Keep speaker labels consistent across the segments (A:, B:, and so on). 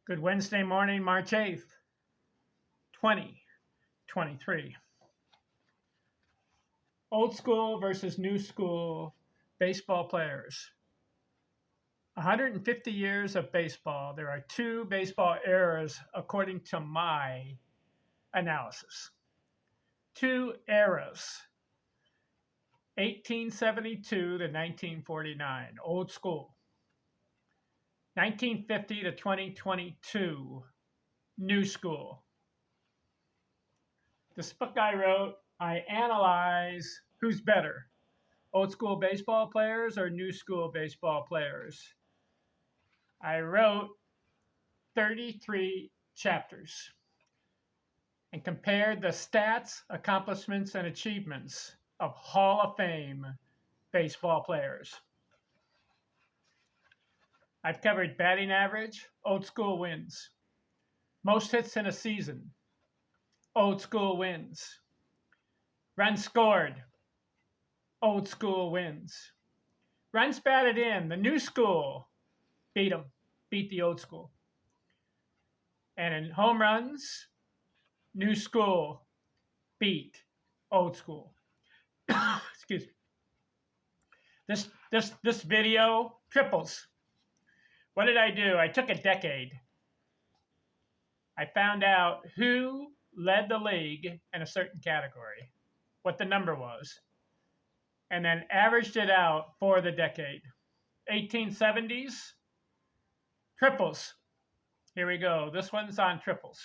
A: Good Wednesday morning, March 8th, 2023. Old school versus new school baseball players. 150 years of baseball. There are two baseball eras according to my analysis. Two eras. 1872 to 1949, old school. 1950 to 2022, new school. This book I wrote, I analyze who's better, old school baseball players or new school baseball players. I wrote 33 chapters and compared the stats, accomplishments, and achievements of Hall of Fame baseball players. I've covered batting average, old school wins. Most hits in a season, old school wins. Runs scored, old school wins. Runs batted in, the new school beat the old school. And in home runs, new school beat old school. Excuse me. This video, triples. What did I do? I took a decade. I found out who led the league in a certain category, what the number was, and then averaged it out for the decade. 1870s, triples. Here we go. This one's on triples.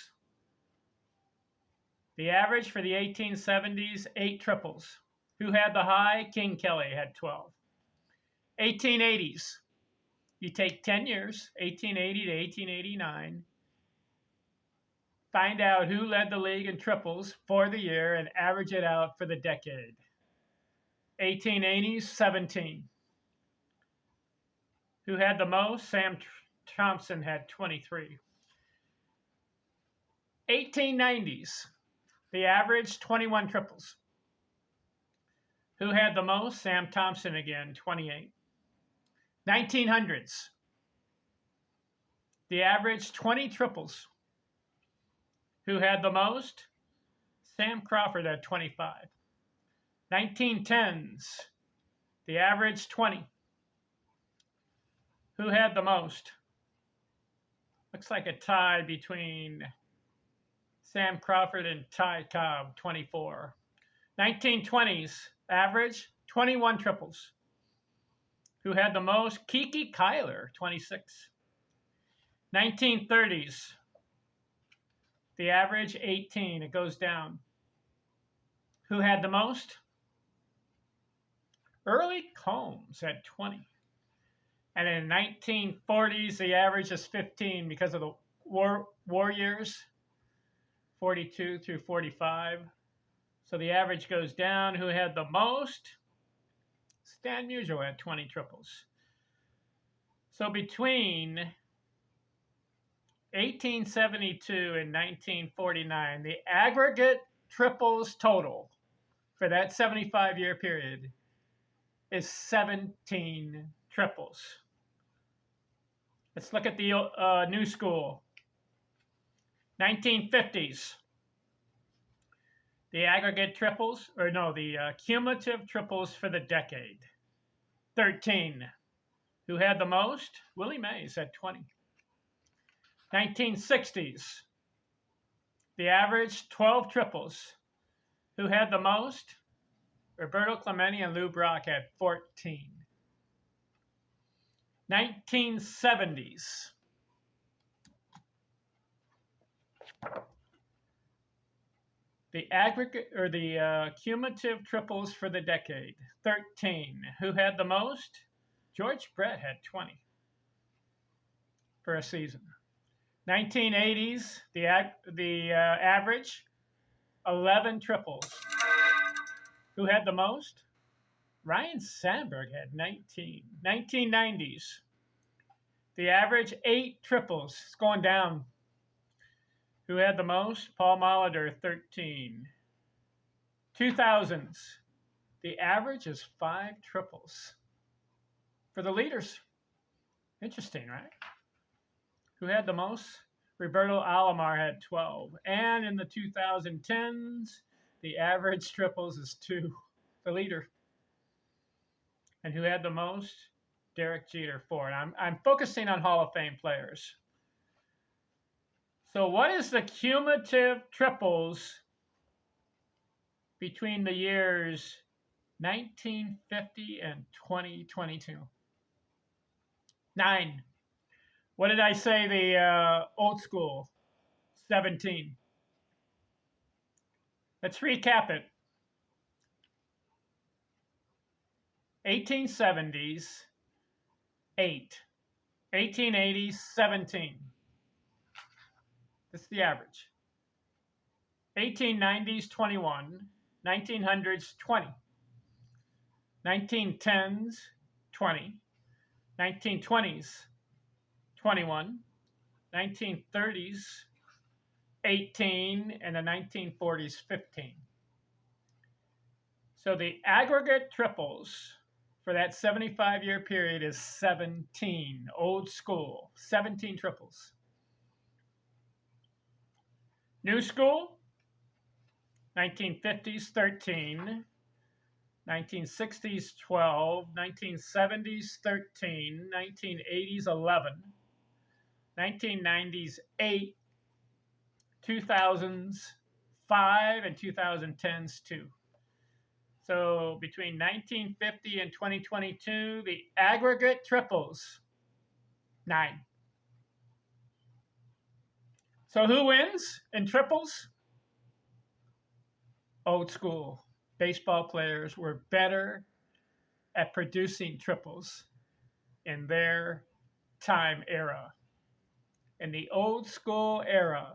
A: The average for the 1870s, 8 triples. Who had the high? King Kelly had 12. 1880s, you take 10 years, 1880 to 1889, find out who led the league in triples for the year and average it out for the decade. 1880s, 17. Who had the most? Sam Thompson had 23. 1890s, the average, 21 triples. Who had the most? Sam Thompson again, 28. 1900s, the average, 20 triples. Who had the most? Sam Crawford had 25. 1910s, the average, 20. Who had the most? Looks like a tie between Sam Crawford and Ty Cobb, 24. 1920s, average, 21 triples. Who had the most? Kiki Kyler, 26. 1930s, the average, 18. It goes down. Who had the most? Early Combs had 20. And in 1940s, the average is 15 because of the war years, 42 through 45. So the average goes down. Who had the most? Stan Musial had 20 triples. So between 1872 and 1949, the aggregate triples total for that 75-year period is 17 triples. Let's look at the new school. 1950s. The aggregate triples, the cumulative triples for the decade. 13. Who had the most? Willie Mays had 20. 1960s. The average, 12 triples. Who had the most? Roberto Clemente and Lou Brock had 14. 1970s. The aggregate or the cumulative triples for the decade, 13. Who had the most? George Brett had 20 for a season. 1980s, the average, 11 triples. Who had the most? Ryan Sandberg had 19. 1990s, the average, 8 triples. It's going down. Who had the most? Paul Molitor, 13. 2000s, the average is 5 triples for the leaders. Interesting, right? Who had the most? Roberto Alomar had 12. And in the 2010s, the average triples is 2, the leader. And who had the most? Derek Jeter, 4. And I'm focusing on Hall of Fame players. So what is the cumulative triples between the years 1950 and 2022? 9. What did I say the old school? 17. Let's recap it. 1870s, 8. 1880s, 17. That's the average. 1890s, 21. 1900s, 20. 1910s, 20. 1920s, 21. 1930s, 18. And the 1940s, 15. So the aggregate triples for that 75-year period is 17. Old school, 17 triples. New school, 1950s, 13. 1960s, 12. 1970s, 13. 1980s, 11. 1990s, 8. 2000s, 5. And 2010s, 2. So between 1950 and 2022, the aggregate triples, 9. So who wins in triples? Old school. Baseball players were better at producing triples in their time era. In the old school era,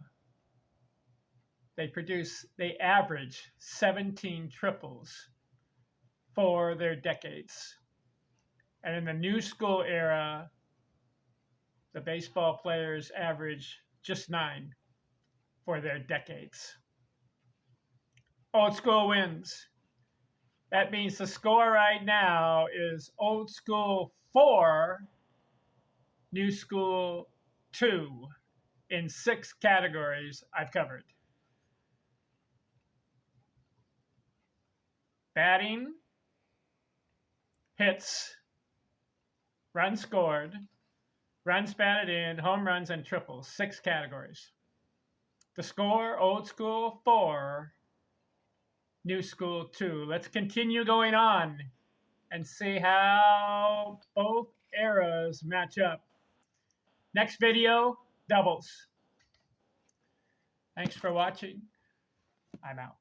A: they average 17 triples for their decades. And in the new school era, the baseball players average just 9 for their decades. Old school wins. That means the score right now is old school 4, new school 2 in 6 categories I've covered. Batting, hits, runs scored, runs batted in, home runs, and triples. 6 categories. The score, old school 4, new school 2. Let's continue going on and see how both eras match up. Next video, doubles. Thanks for watching. I'm out.